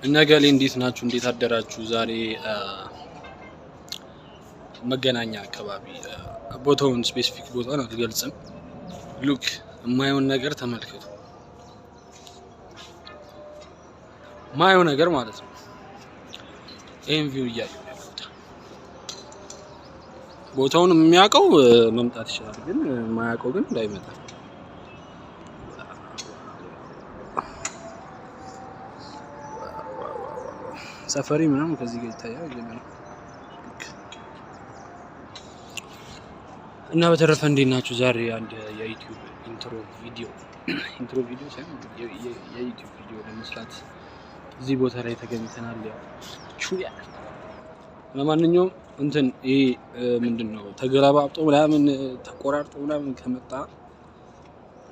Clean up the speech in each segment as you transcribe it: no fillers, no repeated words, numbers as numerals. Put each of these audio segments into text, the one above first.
ነገሌ እንዴት ናችሁ? እንዴት አደራችሁ? ዛሬ መገናኛ አካባቢ ቦታውን ስፔሲፊክ ቦታውን አልገልጽም። ሉክ የማየውን ነገር ተመልከቱ። ማየው ነገር ማለት ነው። ይሄን ቪው እያየሁ ያለሁት ቦታውን የሚያውቀው መምጣት ይችላል፣ ግን የማያውቀው ግን እንዳይመጣ። ሰፈሪ ምናምን ከዚህ ጋር ይታያል እና በተረፈ እንዴት ናችሁ? ዛሬ አንድ የዩቲዩብ ኢንትሮ ቪዲዮ ሳይሆን የዩቲዩብ ቪዲዮ ለመስራት እዚህ ቦታ ላይ ተገኝተናል። ያው ቹያ ለማንኛውም እንትን ይሄ ምንድነው ተገላባብጦ ምናምን ተቆራርጦ ምናምን ከመጣ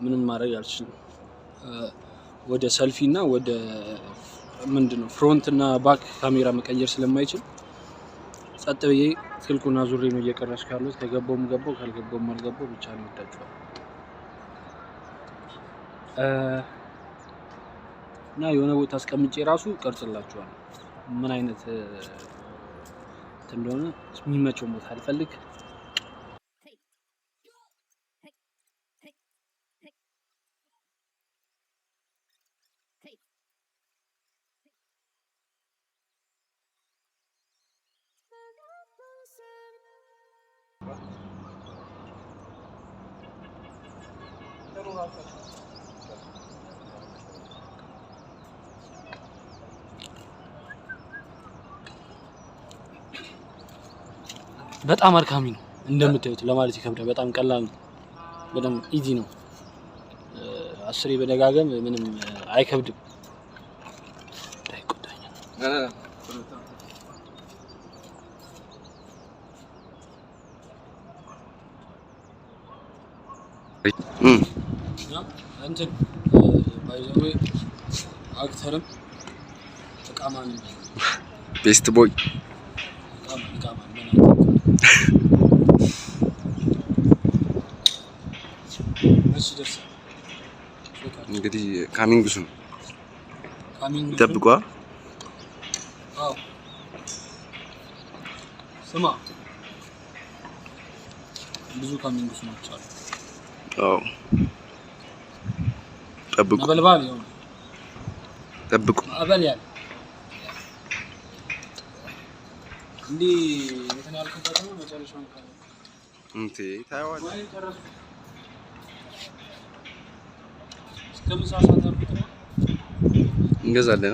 ምንም ማድረግ አልችልም። ወደ ሰልፊ እና ወደ ምንድነው ፍሮንት እና ባክ ካሜራ መቀየር ስለማይችል ጸጥ ብዬ ስልኩን አዙሬ ነው እየቀረጽኩ ያለሁት። ከገባውም ገባው ካልገባውም አልገባው ብቻ ነው ወዳችኋል። እና የሆነ ቦታ አስቀምጬ ራሱ ቀርጽላችኋል ምን አይነት እንደሆነ የሚመቸው ቦታ አልፈልግ። በጣም አድካሚ ነው እንደምታዩት፣ ለማለት ይከብዳል። በጣም ቀላል ነው፣ በጣም ኢዚ ነው። 10 በደጋገም ምንም አይከብድም። አይቆጣኝ እንትን ባይዘዌ አክተርም ተቃማኒ ቤስት ቦይ እንግዲህ ካሚንግ ሱን ጠብቋ። አዎ ስማ፣ ብዙ ካሚንግ ሱኖች አሉ። አዎ ጠብቁ፣ ነበልባል ይሁን ጠብቁ። አበል ያለ እንዴ እንትን ያልኩበት ነው። መጨረሻውን ካለ እንዴ ታይዋል እስከ ምሳ ሰዓት እንገዛለን።